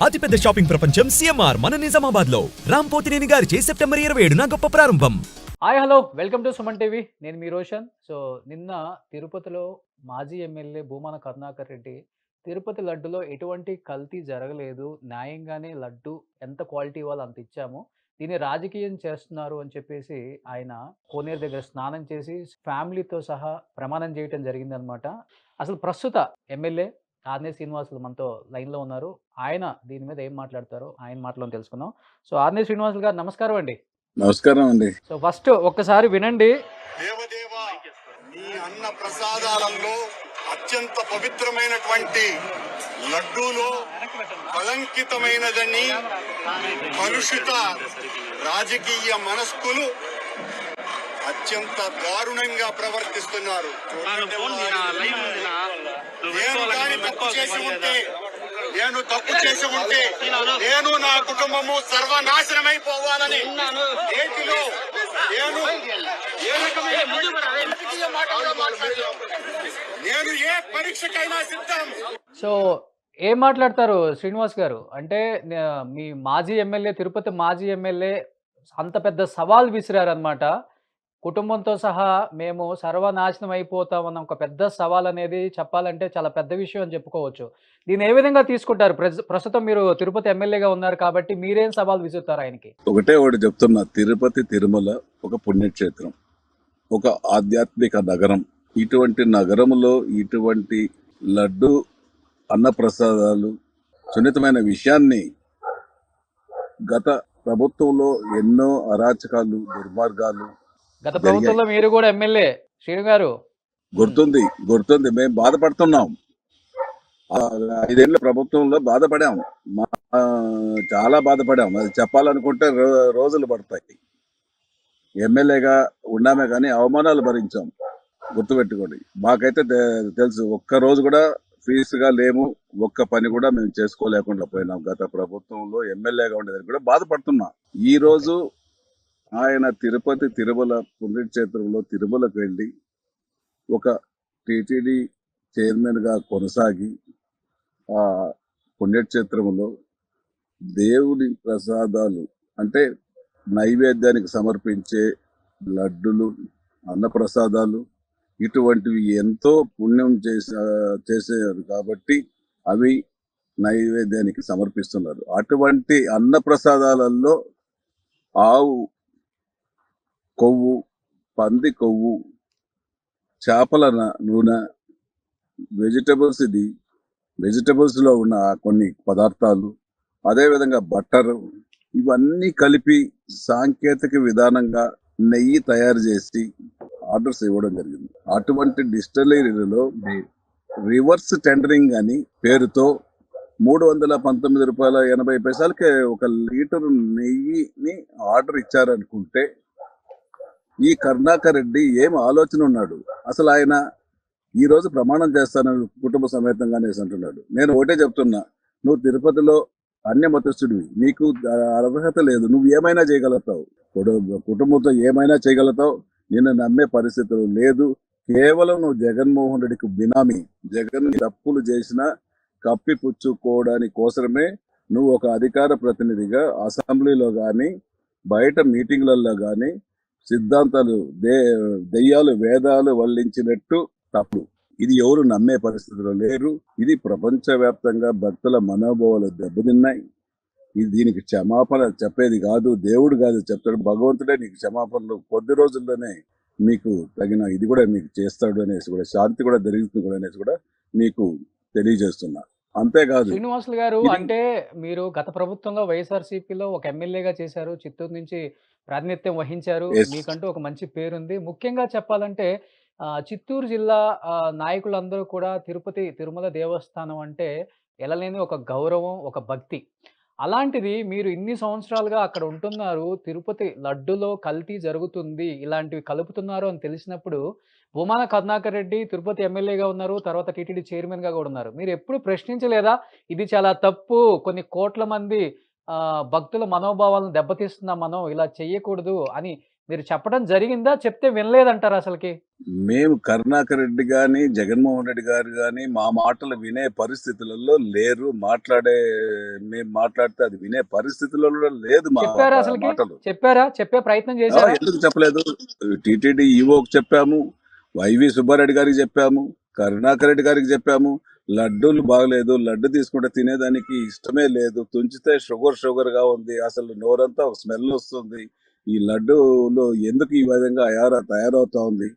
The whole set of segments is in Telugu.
అతిపెద్ద షాపింగ్ ప్రపంచం సిఎంఆర్ మన నిజామాబాద్ లో రాంపోతినేని గారిచే సెప్టెంబర్ 27న గొప్ప ప్రారంభం. Hi hello welcome to Suman TV. నేను మీ రోషన్. సో నిన్న తిరుపతిలో మాజీ ఎమ్మెల్యే భూమన కరుణాకర్ రెడ్డి తిరుపతి లడ్డులో ఎటువంటి కల్తీ జరగలేదు, న్యాయంగానే లడ్డు ఎంత క్వాలిటీ ఇవ్వాలో అంత ఇచ్చాము, దీన్ని రాజకీయం చేస్తున్నారు అని చెప్పేసి ఆయన కోనేరు దగ్గర స్నానం చేసి ఫ్యామిలీతో సహా ప్రమాణం చేయటం జరిగిందనమాట. అసలు ప్రస్తుత ఎమ్మెల్యే ఆర్నే శ్రీనివాసులు మనతో లైన్లో ఉన్నారు. ఆయన దీని మీద ఏం మాట్లాడతారో ఆయన మాటలో తెలుసుకుందాం. సో ఆర్నే శ్రీనివాసులు గారు నమస్కారం అండి. నమస్కారం అండి. సో ఫస్ట్ ఒక్కసారి వినండి. దేవదేవ, నీ అన్న ప్రసాదాలలో అత్యంత పవిత్రమైనటువంటి లడ్డూలో కలంకితమైనదని కలుషిత రాజకీయ మనస్కులు అత్యంత దారుణంగా ప్రవర్తిస్తున్నారు. నేను కానీ తప్పు చేసి ఉంటే నేను నా కుటుంబము సర్వనాశనమైపోవాలని నేటిలో నేను ఏ రకమైన నేను ఏ పరీక్షకైనా సిద్ధం. సో ఏం మాట్లాడతారు శ్రీనివాస్ గారు? అంటే మీ మాజీ ఎమ్మెల్యే, తిరుపతి మాజీ ఎమ్మెల్యే అంత పెద్ద సవాల్ విసిరారనమాట. కుటుంబంతో సహా మేము సర్వనాశనం అయిపోతామన్న ఒక పెద్ద సవాల్ అనేది చెప్పాలంటే చాలా పెద్ద విషయం అని చెప్పుకోవచ్చు. దీన్ని ఏ విధంగా తీసుకుంటారు? ప్రస్తుతం మీరు తిరుపతి ఎమ్మెల్యేగా ఉన్నారు కాబట్టి మీరేం సవాల్ విసురుతారు ఆయనకి? ఒకటి చెప్తున్నా, తిరుపతి తిరుమల ఒక పుణ్యక్షేత్రం, ఒక ఆధ్యాత్మిక నగరం. ఇటువంటి నగరంలో ఇటువంటి లడ్డు అన్నప్రసాదాలు సున్నితమైన విషయాన్ని గత ప్రభుత్వంలో ఎన్నో అరాచకాలు, దుర్మార్గాలు గత ప్రభుత్వంలో మీరు కూడా ఎమ్మెల్యే శ్రీను గారు గుర్తుంది. మేము బాధపడుతున్నాం. 5 ఏళ్ల ప్రభుత్వంలో బాధపడాం, చాలా బాధపడాం. అది చెప్పాలనుకుంటే రోజులు పడతాయి. ఎమ్మెల్యేగా ఉన్నామే కానీ అవమానాలు భరించాం. గుర్తుపెట్టుకోండి. మాకైతే తెలుసు, ఒక్క రోజు కూడా ఫీజుగా లేము, ఒక్క పని కూడా మేము చేసుకోలేకుండా పోయినాం. గత ప్రభుత్వంలో ఎమ్మెల్యేగా ఉండేదాన్ని కూడా బాధపడుతున్నాం. ఈ రోజు ఆయన తిరుపతి తిరుమల పుణ్యక్షేత్రంలో తిరుమలకు వెళ్ళి ఒక టిటిడి చైర్మన్గా కొనసాగి ఆ పుణ్యక్షేత్రంలో దేవుడి ప్రసాదాలు అంటే నైవేద్యానికి సమర్పించే లడ్డులు, అన్నప్రసాదాలు ఇటువంటివి ఎంతో పుణ్యం చేశారు కాబట్టి అవి నైవేద్యానికి సమర్పిస్తున్నారు. అటువంటి అన్నప్రసాదాలలో ఆవు కొవ్వు, పంది కొవ్వు, చేపల నూనె, వెజిటబుల్స్లో ఉన్న కొన్ని పదార్థాలు, అదేవిధంగా బట్టరు, ఇవన్నీ కలిపి సాంకేతిక విధానంగా నెయ్యి తయారు చేసి ఆర్డర్స్ ఇవ్వడం జరిగింది. అటువంటి డిస్టిలరీలో రివర్స్ టెండరింగ్ అని పేరుతో 319 రూపాయల 80 పైసలకే 1 లీటరు నెయ్యిని ఆర్డర్ ఇచ్చారనుకుంటే ఈ కరుణాకర్ రెడ్డి ఏం ఆలోచన ఉన్నాడు? అసలు ఆయన ఈ రోజు ప్రమాణం చేస్తాను కుటుంబ సమేతంగానే అంటున్నాడు. నేను ఒకటే చెప్తున్నా, నువ్వు తిరుపతిలో అన్యమతస్థుడివి, నీకు అర్హత లేదు, నువ్వు ఏమైనా చేయగలుగుతావు, కుటుంబంతో ఏమైనా చేయగలుగుతావు, నిన్ను నమ్మే పరిస్థితులు లేదు. కేవలం నువ్వు జగన్మోహన్ రెడ్డికి బినామీ. జగన్ తప్పులు చేసినా కప్పిపుచ్చుకోవడానికి కోసమే నువ్వు ఒక అధికార ప్రతినిధిగా అసెంబ్లీలో కానీ బయట మీటింగ్లలో కానీ సిద్ధాంతాలు దెయ్యాలు వేదాలు వల్లించినట్టు తప్పు. ఇది ఎవరు నమ్మే పరిస్థితిలో లేరు. ఇది ప్రపంచవ్యాప్తంగా భక్తుల మనోభావాలు దెబ్బతిన్నాయి. దీనికి క్షమాపణ చెప్పేది కాదు, దేవుడు కాదు చెప్తాడు, భగవంతుడే నీకు క్షమాపణలు కొద్ది రోజుల్లోనే మీకు తగిన ఇది కూడా మీకు చేస్తాడు అనేసి కూడా, శాంతి కూడా జరుగుతుంది కూడా అనేసి కూడా మీకు తెలియజేస్తున్నా. అంతేకాదు శ్రీనివాసులు గారు, అంటే మీరు గత ప్రభుత్వంలో వైఎస్ఆర్సీపీలో ఒక ఎమ్మెల్యేగా చేశారు, చిత్తూరు నుంచి ప్రాతినిధ్యం వహించారు, మీకంటూ ఒక మంచి పేరుంది. ముఖ్యంగా చెప్పాలంటే చిత్తూరు జిల్లా నాయకులందరూ కూడా తిరుపతి తిరుమల దేవస్థానం అంటే ఎలలేని ఒక గౌరవం, ఒక భక్తి. అలాంటిది మీరు ఇన్ని సంవత్సరాలుగా అక్కడ ఉంటున్నారు, తిరుపతి లడ్డులో కల్తీ జరుగుతుంది, ఇలాంటివి కలుపుతున్నారు అని తెలిసినప్పుడు భూమన కరుణాకర్ రెడ్డి తిరుపతి ఎమ్మెల్యేగా ఉన్నారు, తర్వాత టీటీడీ చైర్మన్గా కూడా ఉన్నారు. మీరు ఎప్పుడు ప్రశ్నించలేదా? ఇది చాలా తప్పు, కొన్ని కోట్ల మంది భక్తుల మనోభావాలను దెబ్బతీస్తున్నాం, మనం ఇలా చెయ్యకూడదు అని మీరు చెప్పడం జరిగిందా? చెప్తే వినలేదంటారా అసలకి? మేము కరుణాకర్ రెడ్డి గాని, జగన్మోహన్ రెడ్డి గారు గాని మా మాటలు వినే పరిస్థితులలో లేరు. మేము మాట్లాడితే అది వినే పరిస్థితులలో లేదు మా చెప్పారా అసలకి? మాటలు. చెప్పారా? చెప్పే ప్రయత్నం చేశారా? ఎందుకు చెప్పలేదు? టీటీడీ ఈవోకి చెప్పాము, వైవి సుబ్బారెడ్డి గారికి చెప్పాము, కరుణాకర్ రెడ్డి గారికి చెప్పాము. లడ్డూలు బాగలేదు, లడ్డు తీసుకుంటే తినేదానికి ఇష్టమే లేదు, తుంచితే షుగర్ గా ఉంది, అసలు నోరంతా ఒక స్మెల్ వస్తుంది, ఈ లడ్డూలో ఎందుకు ఈ విధంగా తయారవుతా ఉంది.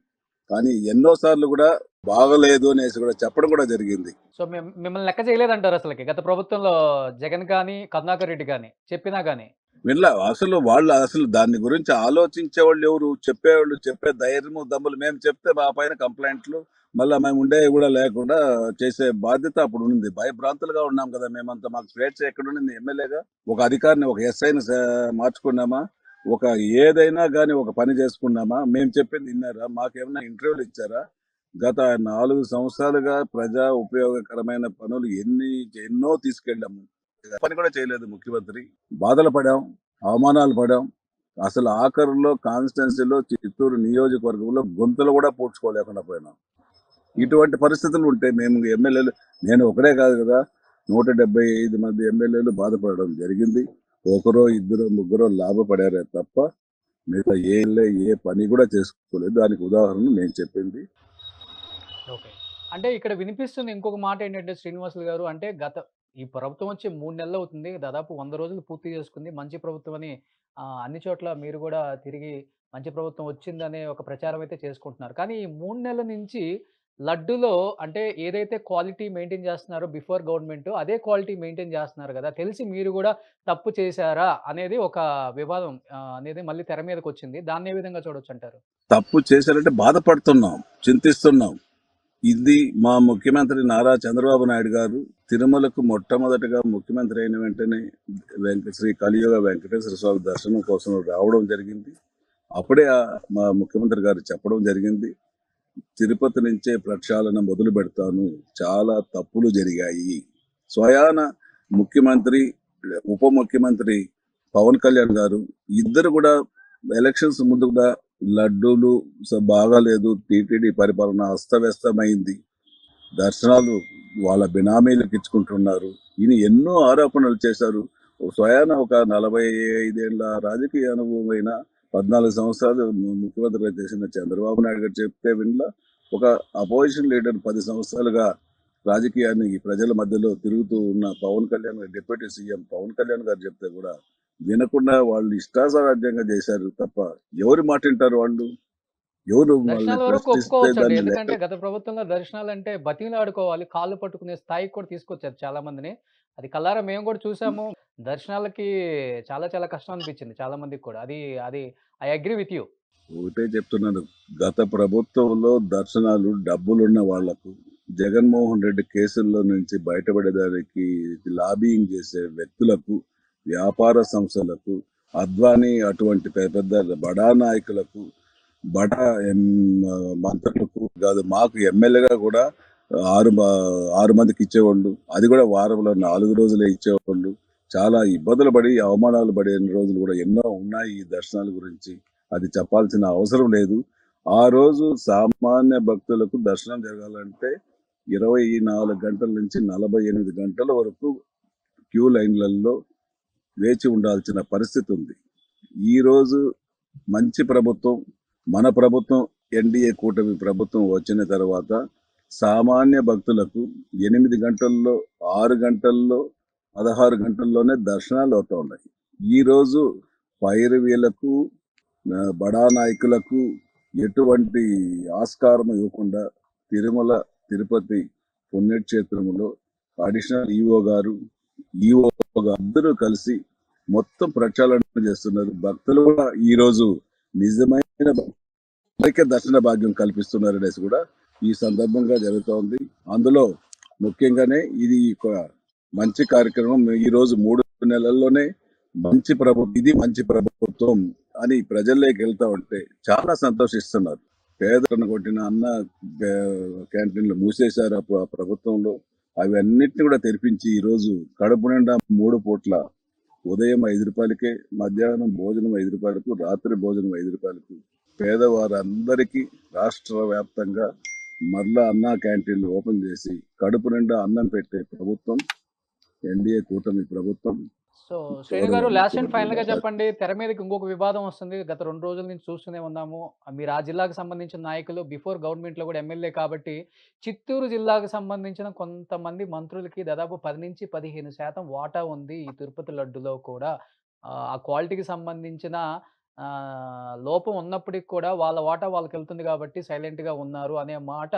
కానీ ఎన్నోసార్లు కూడా బాగలేదు అనేసి కూడా చెప్పడం కూడా జరిగింది. సో, మిమ్మల్ని లెక్క చేయలేదంటారు అసలకి. గత ప్రభుత్వంలో జగన్ గాని, కరుణాకర్ రెడ్డి గాని చెప్పినా గాని. వాళ్ళు అసలు దాని గురించి ఆలోచించే వాళ్ళు ఎవరు? చెప్పేవాళ్ళు, చెప్పే ధైర్యము దమ్ములు. మేము చెప్తే మా పైన కంప్లైంట్లు, మళ్ళీ మేము ఉండేవి కూడా లేకుండా చేసే బాధ్యత అప్పుడు ఉంది. భయభ్రాంతులుగా ఉన్నాం కదా మేమంతా. మాకు స్వేచ్ఛ ఎక్కడుండింది? ఎమ్మెల్యేగా ఒక అధికారిని, ఒక ఎస్ఐని మార్చుకున్నామా? ఒక ఏదైనా కానీ ఒక పని చేసుకున్నామా? మేము చెప్పింది విన్నారా? మాకేమైనా ఇంటర్వ్యూలు ఇచ్చారా? గత 4 సంవత్సరాలుగా ప్రజా ఉపయోగకరమైన పనులు ఎన్నో తీసుకెళ్ళాము. పని కూడా చేయలేదు ముఖ్యమంత్రి. బాధలు పడాం, అవమానాలు పడాం. అసలు ఆఖరులో కాన్స్టిట్యున్సీలో చిత్తూరు నియోజకవర్గంలో గొంతులు కూడా పూడ్చుకోలేకుండా పోయినాం. ఇటువంటి పరిస్థితులు ఉంటే మేము ఎమ్మెల్యేలు, నేను ఒకడే కాదు కదా, 175 మంది ఎమ్మెల్యేలు బాధపడడం జరిగింది. ఒకరో ఇద్దరు ముగ్గురో లాభపడారే తప్ప మిగతా ఏ పని కూడా చేసుకోలేదు. దానికి ఉదాహరణ నేను చెప్పింది. ఓకే. అంటే ఇక్కడ వినిపిస్తున్న ఇంకొక మాట ఏంటంటే శ్రీనివాసులు గారు, అంటే ఈ ప్రభుత్వం వచ్చి 3 నెలలు అవుతుంది. దాదాపు 100 రోజులు పూర్తి చేసుకుంది. మంచి ప్రభుత్వం అని అన్ని చోట్ల మీరు కూడా తిరిగి మంచి ప్రభుత్వం వచ్చిందనే ఒక ప్రచారం అయితే చేసుకుంటున్నారు. కానీ ఈ 3 నెలల నుంచి లడ్డూలో అంటే ఏదైతే క్వాలిటీ మెయింటైన్ చేస్తున్నారో బిఫోర్ గవర్నమెంట్, అదే క్వాలిటీ మెయింటైన్ చేస్తున్నారు కదా! తెలిసి మీరు కూడా తప్పు చేశారా అనేది ఒక వివాదం అనేది మళ్ళీ తెర మీదకొచ్చింది. దాన్ని ఏ విధంగా చూడొచ్చంటారు? తప్పు చేశారంటే బాధపడుతున్నాం, చింతిస్తున్నాం. ఇది మా ముఖ్యమంత్రి నారా చంద్రబాబు నాయుడు గారు తిరుమలకు మొట్టమొదటిగా ముఖ్యమంత్రి అయిన వెంటనే శ్రీ కలియుగ వెంకటేశ్వర స్వామి దర్శనం కోసం రావడం జరిగింది. అప్పుడే మా ముఖ్యమంత్రి గారు చెప్పడం జరిగింది, తిరుపతి నుంచే ప్రక్షాళన మొదలు పెడతాను, చాలా తప్పులు జరిగాయి. స్వయాన ముఖ్యమంత్రి, ఉప ముఖ్యమంత్రి పవన్ కళ్యాణ్ గారు ఇద్దరు కూడా ఎలక్షన్స్ ముందు కూడా లడ్డూలు బాగాలేదు, టీటీడీ పరిపాలన అస్తవ్యస్తమైంది, దర్శనాలు వాళ్ళ బినామీలకు ఇచ్చుకుంటున్నారు, ఈయన ఎన్నో ఆరోపణలు చేశారు. స్వయాన ఒక 45 ఏళ్ల రాజకీయ అనుభవమైన 14 సంవత్సరాలు ముఖ్యమంత్రిగా చేసిన చంద్రబాబు నాయుడు గారు చెప్తే వినలా. ఒక అపోజిషన్ లీడర్ 10 సంవత్సరాలుగా రాజకీయాన్ని ప్రజల మధ్యలో తిరుగుతూ ఉన్న పవన్ కళ్యాణ్ గారు, డిప్యూటీ సీఎం పవన్ కళ్యాణ్ గారు చెప్తే కూడా వినకుండా వాళ్ళు ఇష్టాసారాజ్యంగా చేశారు తప్ప ఎవరు మాట వింటారు? వాళ్ళు ఎవరు దర్శనాల వాళ్ళని వరకు ప్రశ్నిస్తే ఒప్పుకోవచ్చండి. దాన్ని ఎందుకంటే గత ప్రభుత్వంలో దర్శనాలంటే బతిమిలాడుకోవాలి, కాళ్ళు పట్టుకునే స్థాయికి కూడా తీసుకొచ్చారు చాలా మందిని. అది కళ్ళారా మేము కూడా చూసాము. దర్శనాలకి చాలా చాలా కష్టం అనిపించింది చాలా మందికి కూడా. అది అది ఐ అగ్రీ విత్ యూ. ఒకటే చెప్తున్నాను, గత ప్రభుత్వంలో దర్శనాలు డబ్బులున్న వాళ్లకు, జగన్మోహన్ రెడ్డి కేసుల్లో నుంచి బయటపడేదానికి లాబింగ్ చేసే వ్యక్తులకు, వ్యాపార సంస్థలకు, అద్వానీ అటువంటి పెద్ద బడా నాయకులకు, బడా మంత్రులకు కాదు, మాకు ఎమ్మెల్యేగా కూడా 6 మందికి ఇచ్చేవాళ్ళు. అది కూడా వారంలో 4 రోజులే ఇచ్చేవాళ్ళు. చాలా ఇబ్బందులు పడి, అవమానాలు పడిన రోజులు కూడా ఎన్నో ఉన్నాయి ఈ దర్శనాల గురించి. అది చెప్పాల్సిన అవసరం లేదు. ఆ రోజు సామాన్య భక్తులకు దర్శనం జరగాలంటే 24 గంటల నుంచి 48 గంటల వరకు క్యూ లైన్లలో వేచి ఉండాల్సిన పరిస్థితి ఉంది. ఈ రోజు మంచి ప్రభుత్వం, మన ప్రభుత్వం, ఎన్డీఏ కూటమి ప్రభుత్వం వచ్చిన తర్వాత సామాన్య భక్తులకు 8 గంటల్లో, 6 గంటల్లో, 16 గంటల్లోనే దర్శనాలు అవుతా ఉన్నాయి. ఈ రోజు పైరవీలకు, బడా నాయకులకు ఎటువంటి ఆస్కారం ఇవ్వకుండా తిరుమల తిరుపతి పుణ్యక్షేత్రంలో అడిషనల్ ఈఓ గారు, అందరూ కలిసి మొత్తం ప్రక్షాళన చేస్తున్నారు. భక్తులు కూడా ఈ రోజు నిజమైన దర్శన భాగ్యం కల్పిస్తున్నారు అనేసి కూడా ఈ సందర్భంగా జరుగుతోంది. అందులో ముఖ్యంగానే ఇది మంచి కార్యక్రమం. ఈ రోజు 3 నెలల్లోనే ఇది మంచి ప్రభుత్వం అని ప్రజల్లోకి వెళ్తా ఉంటే చాలా సంతోషిస్తున్నారు. పేదలను కొట్టిన అన్న క్యాంటీన్లు మూసేశారు ప్రభుత్వంలో. అవి అన్నిటిని కూడా తెరిపించి ఈ రోజు కడుపు నిండా 3 పూట్ల ఉదయం 5 రూపాయలకే, మధ్యాహ్నం భోజనం 5 రూపాయలకు, రాత్రి భోజనం 5 రూపాయలకు పేదవారందరికీ రాష్ట్ర వ్యాప్తంగా మరలా అన్నా క్యాంటీన్లు ఓపెన్ చేసి కడుపు నిండా అన్నం పెట్టే ప్రభుత్వం ఎన్డీఏ కూటమి ప్రభుత్వం. సో శ్రేణు గారు, గౌరవ లాస్ట్ అండ్ ముఖ్యమంత్రి ఫైనల్ గా గారు చెప్పండి, తెర మీదకి ఇంకొక వివాదం వస్తుంది. గత 2 రోజుల నుంచి చూస్తూనే ఉన్నాము. మీరు ఆ జిల్లాకు సంబంధించిన నాయకులు బిఫోర్ గవర్నమెంట్ లో కూడా ఎమ్మెల్యే కాబట్టి, చిత్తూరు జిల్లాకు సంబంధించిన కొంతమంది మంత్రులకి దాదాపు 10-15% వాటా ఉంది ఈ తిరుపతి లడ్డులో కూడా. ఆ క్వాలిటీకి సంబంధించిన లోపం ఉన్నప్పటికి కూడా వాళ్ళ వాటా వాళ్ళకెళ్తుంది కాబట్టి సైలెంట్ గా ఉన్నారు అనే మాట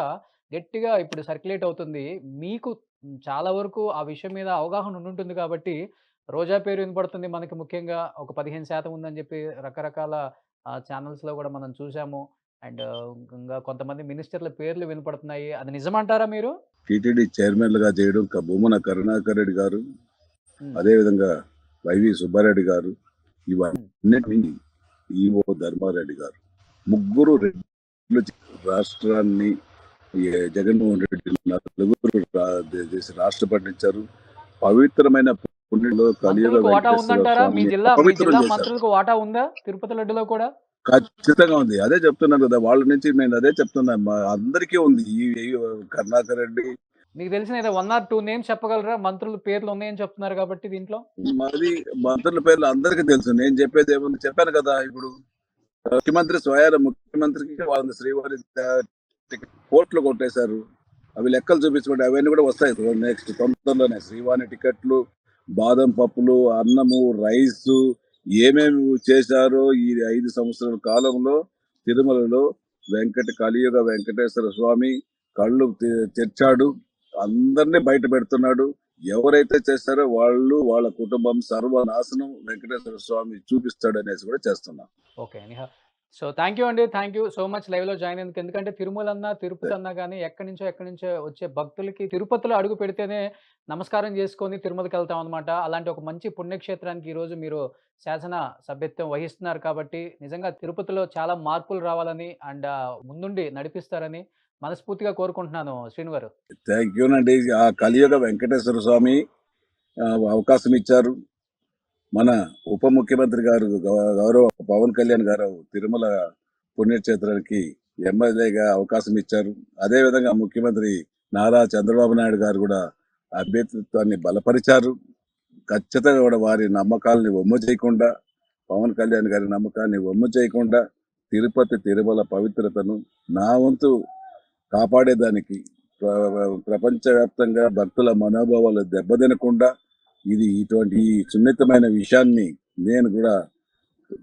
గట్టిగా ఇప్పుడు సర్క్యులేట్ అవుతుంది. మీకు చాలా వరకు ఆ విషయం మీద అవగాహన ఉండుంటుంది కాబట్టి, రోజా పేరు వినపడుతుంది మనకి, ముఖ్యంగా ఒక 15% ఉందని చెప్పి రకరకాల ఛానల్స్‌లో గూడా మనం చూసాము. అండ్ ఇంగా కొంతమంది మినిస్టర్‌ల పేర్లు వినపడుతున్నాయి. అది నిజమంటారా మీరు? టీటీడీ చైర్మన్లుగా చేయడం భూమన కరుణాకర్ రెడ్డి గారు, హ్మ్. అదేవిధంగా వైవి సుబ్బారెడ్డి గారు, హ్మ్. ఇవన్నిటిని ఈవో ధర్మారెడ్డి గారు, ముగ్గురు రెడ్లు రాష్ట్రాన్ని జగన్మోహన్ రెడ్డి నలుగురు చేసి రాష్ట్రపతించారు. పవిత్రమైన పుణ్యంలో కలియుగ మంత్రులకు వాటా వెంకటేశ్వర ఉందంటారా? మీ స్వామిని జిల్లా అపవిత్రం చేశారు. మంత్రులకు వాటా ఉందా తిరుపతి లడ్డులో కూడా? ఖచ్చితంగా ఉంది. అదే చెప్తున్నాను కదా, వాళ్ళ నుంచి నేను అదే చెప్తున్నాను. అందరికీ ఉంది. ఈ కరుణాకర్ రెడ్డి మీకు తెలిసిన ఏదో 1 ఆర్ 2 నేమ్స్ చెప్పగలరా? మంత్రుల పేర్లు ఉన్నాయని చెప్తున్నారు కాబట్టి దీంట్లో. మరి మంత్రుల పేర్లు అందరికీ తెలుసు. నేను చెప్పేది ఏముంది, చెప్పాను కదా. ఇప్పుడు ముఖ్యమంత్రి స్వయాన ముఖ్యమంత్రికి వాళ్ళ శ్రీవారి కోట్లు కొట్టేశారు. అవి లెక్కలు చూపించుకుంటే అవన్నీ కూడా వస్తాయి నెక్స్ట్ తొందరలోనే. శ్రీవాణి టికెట్లు, బాదం పప్పులు, అన్నము, రైసు ఏమేమి చేశారో ఈ 5 సంవత్సరాల కాలంలో తిరుమలలో కలియుగ వెంకటేశ్వర స్వామి కళ్ళు తెరిచాడు. అందరినీ బయట పెడుతున్నాడు. ఎవరైతే చేస్తారో వాళ్ళు, వాళ్ళ కుటుంబం సర్వనాశనం వెంకటేశ్వర స్వామి చూపిస్తాడు అనేసి కూడా చేస్తున్నాం. ఓకే. సో థ్యాంక్ యూ అండి. థ్యాంక్ యూ సో మచ్ లైవ్‌లో జాయిన్ అయినందుకు. ఎందుకంటే తిరుమల అన్నా, తిరుపతి అన్నా గాని ఎక్కడి నుంచో వచ్చే భక్తులకి తిరుపతిలో అడుగు పెడితేనే నమస్కారం చేసుకొని తిరుమలకెళ్తాం అనమాట. అలాంటి ఒక మంచి పుణ్యక్షేత్రానికి ఈరోజు మీరు శాసన సభ్యత్వం వహిస్తున్నారు కాబట్టి, నిజంగా తిరుపతిలో చాలా మార్పులు రావాలని అండ్ ముందుండి నడిపిస్తారని మనస్ఫూర్తిగా కోరుకుంటున్నాను శ్రీను గారు. థ్యాంక్ యూ నండి. ఆ కలియుగ వెంకటేశ్వర స్వామి అవకాశం ఇచ్చారు. మన ఉప ముఖ్యమంత్రి గారు గౌరవ పవన్ కళ్యాణ్ గారు తిరుమల పుణ్యక్షేత్రానికి ఎమ్మెల్యేగా అవకాశం ఇచ్చారు. అదేవిధంగా ముఖ్యమంత్రి నారా చంద్రబాబు నాయుడు గారు కూడా అభ్యర్థిత్వాన్ని బలపరిచారు. ఖచ్చితంగా కూడా వారి నమ్మకాలని వమ్ము చేయకుండా, పవన్ కళ్యాణ్ గారి నమ్మకాన్ని వమ్ము చేయకుండా తిరుమల పవిత్రతను నా వంతు కాపాడేదానికి, ప్రపంచవ్యాప్తంగా భక్తుల మనోభావాలు దెబ్బతినకుండా ఇటువంటి ఈ సున్నితమైన విషయాన్ని నేను కూడా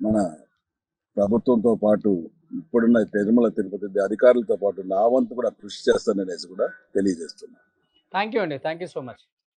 మన ప్రభుత్వంతో పాటు ఇప్పుడున్న తిరుపతి అధికారులతో పాటు నా వంతు కూడా కృషి చేస్తాననేసి కూడా తెలియజేస్తున్నాను. థ్యాంక్ యూ అండి. Thank you so much.